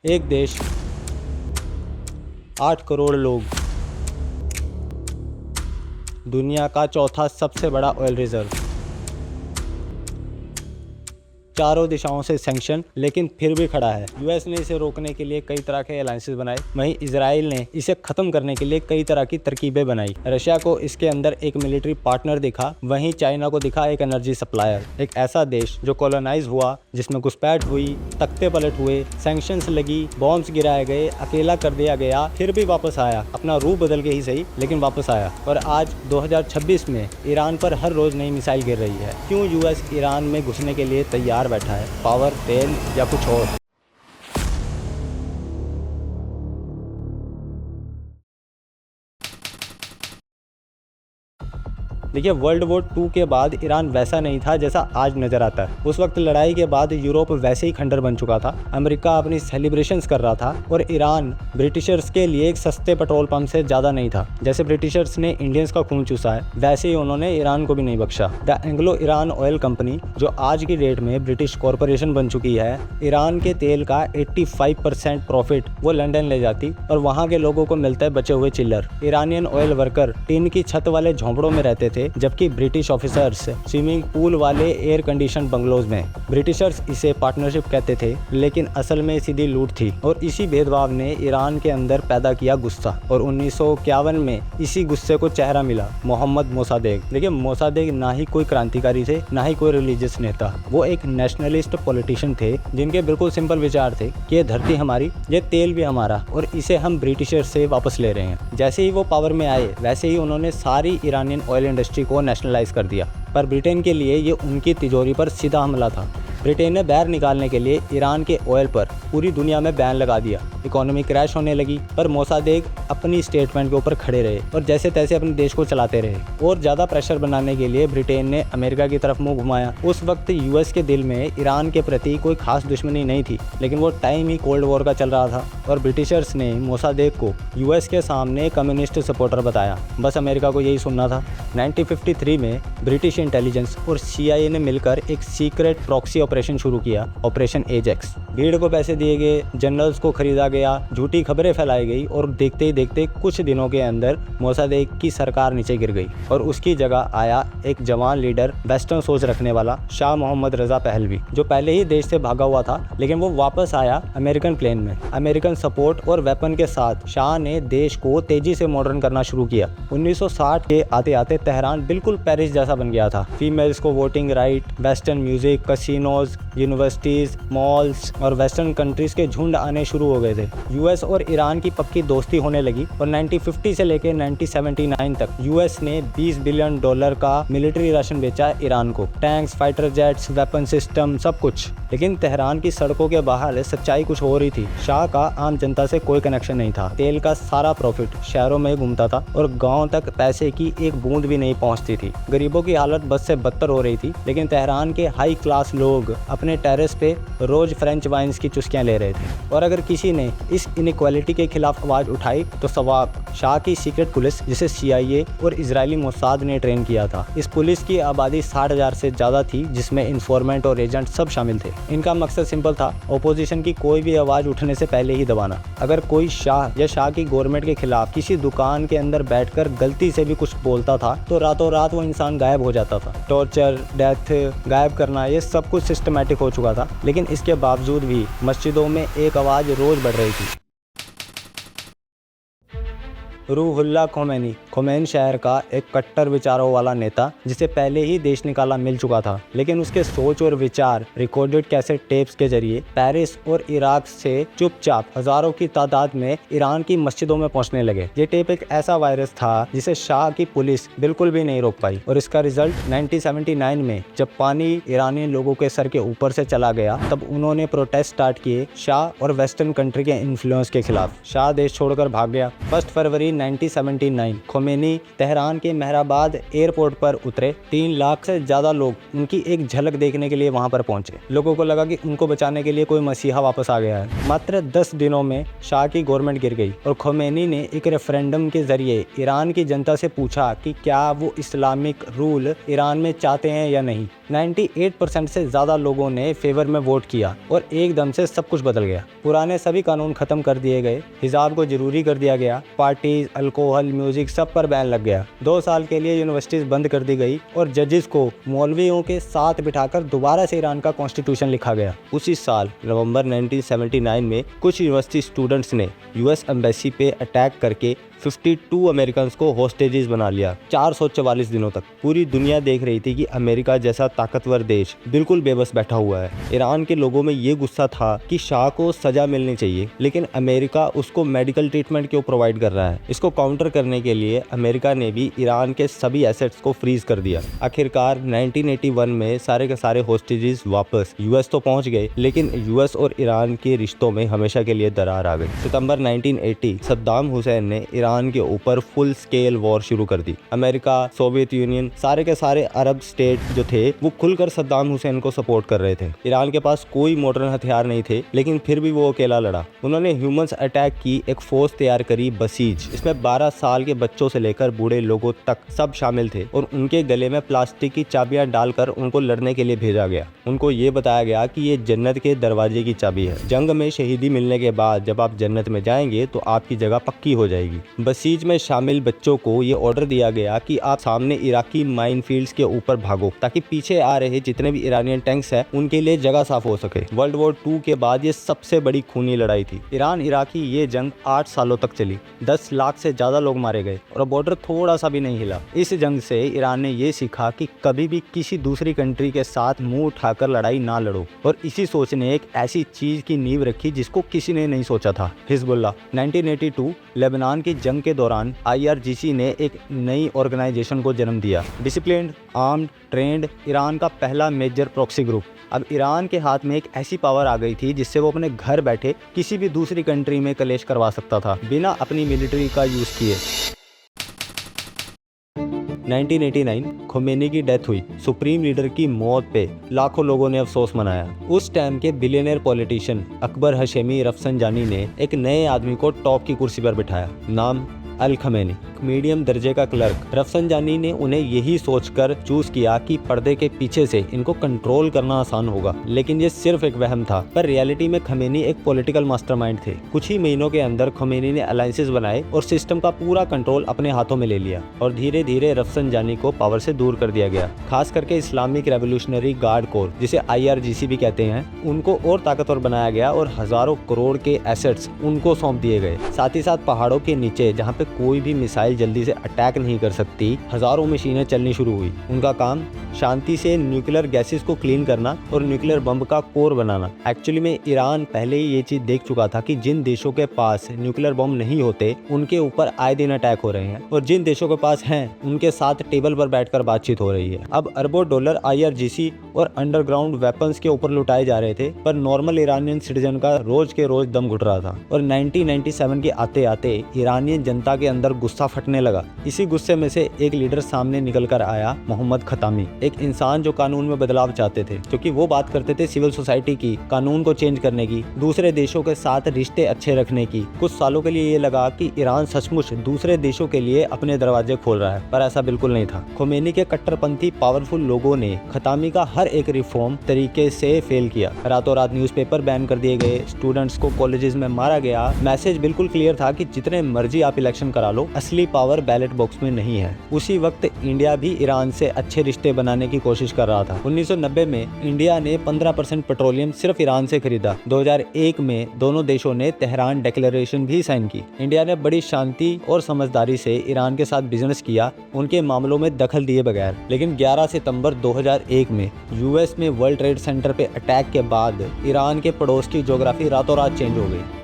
एक देश, 8 करोड़ लोग, दुनिया का चौथा सबसे बड़ा ऑयल रिजर्व, चारों दिशाओं से सैंक्शन, लेकिन फिर भी खड़ा है। यूएस ने इसे रोकने के लिए कई तरह के अलायंसेस बनाए, वहीं इजराइल ने इसे खत्म करने के लिए कई तरह की तरकीबें बनाई। रशिया को इसके अंदर एक मिलिट्री पार्टनर दिखा, वहीं चाइना को दिखा एक एनर्जी सप्लायर। एक ऐसा देश जो कॉलोनाइज हुआ, जिसमें घुसपैठ हुई, तख्ते पलट हुए, सैंक्शंस लगी, बॉम्ब्स गिराए गए, अकेला कर दिया गया, फिर भी वापस आया, अपना रूप बदल के ही सही, लेकिन वापस आया। और आज 2026 में ईरान पर हर रोज नई मिसाइल गिर रही है। क्यों यूएस ईरान में घुसने के लिए तैयार बैठा है? पावर, तेल या कुछ और? देखिए, वर्ल्ड वॉर 2 के बाद ईरान वैसा नहीं था जैसा आज नजर आता है। उस वक्त लड़ाई के बाद यूरोप वैसे ही खंडर बन चुका था, अमेरिका अपनी सेलिब्रेशंस कर रहा था और ईरान ब्रिटिशर्स के लिए एक सस्ते पेट्रोल पंप से ज़्यादा नहीं था। जैसे ब्रिटिशर्स ने इंडियंस का खून चूसा है, वैसे ही उन्होंने ईरान को भी नहीं बख्शा। The Anglo Iran oil company, जो आज की डेट में ब्रिटिश कॉरपोरेशन बन चुकी है, ईरान के तेल का 85% प्रॉफिट वो लंदन ले जाती और वहाँ के लोगों को मिलता है बचे हुए चिल्लर। ईरानियन ऑयल वर्कर टीन की छत वाले झोंपड़ों में रहते थे, जबकि ब्रिटिश ऑफिसर्स स्विमिंग पूल वाले एयर कंडीशन बंगलोज में। ब्रिटिशर्स इसे पार्टनरशिप कहते थे, लेकिन असल में सीधी लूट थी। और इसी भेदभाव ने ईरान के अंदर पैदा किया गुस्सा, और 1951 में इसी गुस्से को चेहरा मिला मोहम्मद मोसादेक। देखिए, मोसादेक ना ही कोई क्रांतिकारी थे, ना ही कोई रिलीजियस नेता। वो एक नेशनलिस्ट पॉलिटिशियन थे, जिनके बिल्कुल सिंपल विचार थे कि ये धरती हमारी, ये तेल भी हमारा, और इसे हम ब्रिटिशर्स से वापस ले रहे हैं। जैसे ही वो पावर में आए, वैसे ही उन्होंने सारी ईरानियन ऑयल इंडस्ट्री को नेशनलाइज कर दिया। पर ब्रिटेन के लिए ये उनकी तिजोरी पर सीधा हमला था। ब्रिटेन ने बैर निकालने के लिए ईरान के ऑयल पर पूरी दुनिया में बैन लगा दिया। इकोनॉमी क्रैश होने लगी, पर मोसादेक अपनी स्टेटमेंट के ऊपर खड़े रहे और जैसे तैसे अपने देश को चलाते रहे। और ज़्यादा प्रेशर बनाने के लिए ब्रिटेन ने अमेरिका की तरफ मुंह घुमाया। उस वक्त यूएस के दिल में ईरान के प्रति कोई खास दुश्मनी नहीं थी, लेकिन वो टाइम ही कोल्ड वॉर का चल रहा था और ब्रिटिशर्स ने मोसादेक को यूएस के सामने कम्युनिस्ट सपोर्टर बताया। बस अमेरिका को यही सुनना था। 1953 में ब्रिटिश इंटेलिजेंस और CIA ने मिलकर एक सीक्रेट प्रॉक्सी ऑपरेशन शुरू किया, ऑपरेशन एजेक्स। भीड़ को पैसे दिए गए, जनरल्स को खरीदा गया, झूठी खबरें फैलाई गई और देखते ही देखते कुछ दिनों के अंदर मोसादेक की सरकार नीचे गिर गई और उसकी जगह आया एक जवान लीडर, वेस्टर्न सोच रखने वाला शाह मोहम्मद रजा पहलवी, जो पहले ही देश से भागा हुआ था, लेकिन वो वापस आया अमेरिकन प्लेन में। अमेरिकन सपोर्ट और वेपन के साथ शाह ने देश को तेजी से मॉडर्न करना शुरू किया। 1960 के आते आते तेहरान बिल्कुल पेरिस जैसा बन गया था। फीमेल्स को voting right, western music, casinos, universities, malls और वेस्टर्न कंट्रीज के झुंड आने शुरू हो गए थे। यूएस और ईरान की पक्की दोस्ती होने लगी और 1950 से लेकर 1979 तक यूएस ने $20 बिलियन का मिलिट्री राशन बेचा ईरान को, tanks, fighter jets, weapon system, सब कुछ। लेकिन तेहरान की सड़कों के बाहर सच्चाई कुछ हो रही थी। शाह का आम जनता से कोई कनेक्शन नहीं था। तेल का सारा प्रॉफिट शहरों में घूमता था और गाँव तक पैसे की एक बूंद भी नहीं पहुँचती थी। गरीबों की हालत बद से बदतर हो रही थी, लेकिन तेहरान के हाई क्लास लोग अपने टेरेस पे रोज फ्रेंच वाइन्स की चुस्कियां ले रहे थे। और अगर किसी ने इस इनइक्वालिटी के खिलाफ आवाज उठाई तो सवाब शाह की सीक्रेट पुलिस, जिसे CIA और इजरायली मोसाद ने ट्रेन किया था। इस पुलिस की आबादी 60,000 से ज्यादा थी, जिसमें इन्फॉर्मेंट और एजेंट सब शामिल थे। इनका मकसद सिंपल था, ओपोजिशन की कोई भी आवाज उठने से पहले ही दबाना। अगर कोई शाह या शाह की गवर्नमेंट के खिलाफ किसी दुकान के अंदर बैठकर गलती से भी कुछ बोलता था तो रातों रात वो इंसान गायब हो जाता था। टॉर्चर, डेथ, गायब करना, ये सब कुछ सिस्टमैटिक हो चुका था। लेकिन इसके बावजूद भी मस्जिदों में एक आवाज़ रोज़ बढ़ रही थी। रूहुल्लाह खोमैनी, खोमैन शहर का एक कट्टर विचारों वाला नेता, जिसे पहले ही देश निकाला मिल चुका था, लेकिन उसके सोच और विचार रिकॉर्डेड कैसेट टेप्स के जरिए पेरिस और इराक से चुपचाप हजारों की तादाद में ईरान की मस्जिदों में पहुंचने लगे। ये टेप एक ऐसा वायरस था जिसे शाह की पुलिस बिल्कुल भी नहीं रोक पाई, और इसका रिजल्ट 1979 में जब पानी ईरानी लोगों के सर के ऊपर से चला गया, तब उन्होंने प्रोटेस्ट स्टार्ट किए शाह और वेस्टर्न कंट्री के इन्फ्लुएंस के खिलाफ। शाह देश छोड़कर भाग गया। 1 फरवरी 1979 खोमेनी तेहरान के मेहराबाद एयरपोर्ट पर उतरे। 3 लाख से ज़्यादा लोग उनकी एक झलक देखने के लिए वहां पर पहुंचे। लोगों को लगा कि उनको बचाने के लिए कोई मसीहा वापस आ गया है। मात्र 10 दिनों में शाह की गवर्नमेंट गिर गई और खोमेनी ने एक रेफरेंडम के जरिए ईरान की जनता से पूछा कि क्या वो इस्लामिक रूल ईरान में चाहते हैं या नहीं। 98% से ज़्यादा लोगों ने फेवर में वोट किया और एकदम से सब कुछ बदल गया। पुराने सभी कानून खत्म कर दिए गए, हिजाब को जरूरी कर दिया गया, पार्टीज, अल्कोहल, म्यूजिक सब पर बैन लग गया। 2 साल के लिए यूनिवर्सिटीज बंद कर दी गई और जजेस को मौलवियों के साथ बिठाकर दोबारा से ईरान का कॉन्स्टिट्यूशन लिखा गया। उसी साल नवंबर 1979 में कुछ यूनिवर्सिटी स्टूडेंट्स ने यूएस एम्बेसी पे अटैक करके 52 अमेरिकन को होस्टेजेस बना लिया 444 दिनों तक। पूरी दुनिया देख रही थी कि अमेरिका जैसा ताकतवर देश बिल्कुल बेबस बैठा हुआ है। ईरान के लोगों में ये गुस्सा था कि शाह को सजा मिलनी चाहिए, लेकिन अमेरिका उसको मेडिकल ट्रीटमेंट क्यों प्रोवाइड कर रहा है। इसको काउंटर करने के लिए अमेरिका ने भी ईरान के सभी एसेट्स को फ्रीज कर दिया। आखिरकार 1981 में सारे के सारे होस्टेजेस वापस यूएस तो पहुंच गए, लेकिन यूएस और ईरान के रिश्तों में हमेशा के लिए दरार आ गई। सितंबर 1980 सद्दाम हुसैन ने ईरान के ऊपर फुल स्केल वॉर शुरू कर दी। अमेरिका, सोवियत यूनियन, सारे के सारे अरब स्टेट जो थे वो खुलकर सद्दाम हुसैन को सपोर्ट कर रहे थे। ईरान के पास कोई मॉडर्न हथियार नहीं थे, लेकिन फिर भी वो अकेला लड़ा। उन्होंने ह्यूमंस अटैक की एक फोर्स तैयार करी, बसीज। इसमें 12 साल के बच्चों से लेकर बूढ़े लोगों तक सब शामिल थे और उनके गले में प्लास्टिक की चाबियां डालकर उनको लड़ने के लिए भेजा गया। उनको ये बताया गया कि ये जन्नत के दरवाजे की चाबी है। जंग में शहीदी मिलने के बाद जब आप जन्नत में जाएंगे तो आपकी जगह पक्की हो जाएगी। बसीज में शामिल बच्चों को ये ऑर्डर दिया गया कि आप सामने इराकी माइनफील्ड्स के ऊपर भागो, ताकि पीछे आ रहे जितने भी ईरानियन टैंक्स हैं उनके लिए जगह साफ हो सके। वर्ल्ड वॉर 2 के बाद ये सबसे बड़ी खूनी लड़ाई थी। ईरान इराकी ये जंग 8 सालों तक चली। 10 लाख से ज्यादा लोग मारे गए और बॉर्डर थोड़ा सा भी नहीं हिला। इस जंग से ईरान ने ये सीखा कि कभी भी किसी दूसरी कंट्री के साथ मुंह उठाकर लड़ाई ना लड़ो, और इसी सोच ने एक ऐसी चीज की नींव रखी जिसको किसी ने नहीं सोचा था, हिजबुल्लाह। 1982 लेबनान की जंग के दौरान IRGC ने एक नई ऑर्गेनाइजेशन को जन्म दिया, डिसिप्लिन्ड, आर्म्ड, ट्रेंड, ईरान का पहला मेजर प्रॉक्सी ग्रुप। अब ईरान के हाथ में एक ऐसी पावर आ गई थी जिससे वो अपने घर बैठे किसी भी दूसरी कंट्री में कलेश करवा सकता था बिना अपनी मिलिट्री का यूज किए। 1989 खोमेनी की डेथ हुई। सुप्रीम लीडर की मौत पे लाखों लोगों ने अफसोस मनाया। उस टाइम के बिलियनर पॉलिटिशियन अकबर हशेमी रफसंजानी ने एक नए आदमी को टॉप की कुर्सी पर बिठाया, नाम अल खमेनी। मीडियम दर्जे का क्लर्क रफसंजानी ने उन्हें यही सोचकर चूज किया कि पर्दे के पीछे से इनको कंट्रोल करना आसान होगा, लेकिन ये सिर्फ एक वहम था। पर रियलिटी में खमेनी एक पॉलिटिकल मास्टरमाइंड थे। कुछ ही महीनों के अंदर खमेनी ने अलायंसेस बनाए और सिस्टम का पूरा कंट्रोल अपने हाथों में ले लिया और धीरे धीरे रफसंजानी को पावर से दूर कर दिया गया। खास करके इस्लामिक रेवोल्यूशनरी गार्ड कोर, जिसे IRGC भी कहते हैं, उनको और ताकतवर बनाया गया और हजारों करोड़ के एसेट्स उनको सौंप दिए गए। साथ ही साथ पहाड़ों के नीचे जहाँ पे कोई भी मिसाइल जल्दी से अटैक नहीं कर सकती, हजारों मशीनें चलनी शुरू हुई। उनका काम शांति से न्यूक्लियर गैसेस को क्लीन करना और न्यूक्लियर बम का कोर बनाना। एक्चुअली में ईरान पहले ही ये चीज देख चुका था कि जिन देशों के पास न्यूक्लियर बम नहीं होते उनके ऊपर आए दिन अटैक हो रहे हैं, और जिन देशों के पास हैं उनके साथ टेबल पर बैठकर बातचीत हो रही है। अब अरबों डॉलर IRGC और अंडरग्राउंड वेपन्स के ऊपर लुटाए जा रहे थे, पर नॉर्मल ईरानियन सिटीजन का रोज के रोज दम घुट रहा था। और 1997 के आते आते ईरानियन जनता के अंदर गुस्सा फटने लगा। इसी गुस्से में से एक लीडर सामने निकल कर आया, मोहम्मद खतामी, एक इंसान जो कानून में बदलाव चाहते थे, क्योंकि वो बात करते थे सिविल सोसाइटी की, कानून को चेंज करने की, दूसरे देशों के साथ रिश्ते अच्छे रखने की। कुछ सालों के लिए ये लगा कि ईरान सचमुच दूसरे देशों के लिए अपने दरवाजे खोल रहा है, पर ऐसा बिल्कुल नहीं था। खोमेनी के कट्टरपंथी पावरफुल लोगों ने खतामी का हर एक रिफॉर्म तरीके से फेल किया। रातों रात न्यूज़पेपर बैन कर दिए गए, स्टूडेंट्स को कॉलेजेस में मारा गया। मैसेज बिल्कुल क्लियर था कि जितने मर्जी आप इलेक्शन करा लो, असली पावर बैलेट बॉक्स में नहीं है। उसी वक्त इंडिया भी ईरान से अच्छे रिश्ते बनाने की कोशिश कर रहा था। 1990 में इंडिया ने 15% पेट्रोलियम सिर्फ ईरान से खरीदा। 2001 में दोनों देशों ने तेहरान डिक्लेरेशन भी साइन की। इंडिया ने बड़ी शांति और समझदारी से ईरान के साथ बिजनेस किया, उनके मामलों में दखल दिए बगैर। लेकिन 11 सितंबर 2001 में यूएस में वर्ल्ड ट्रेड सेंटर पे अटैक के बाद ईरान के पड़ोस की ज्योग्राफी रातों रात चेंज हो गई।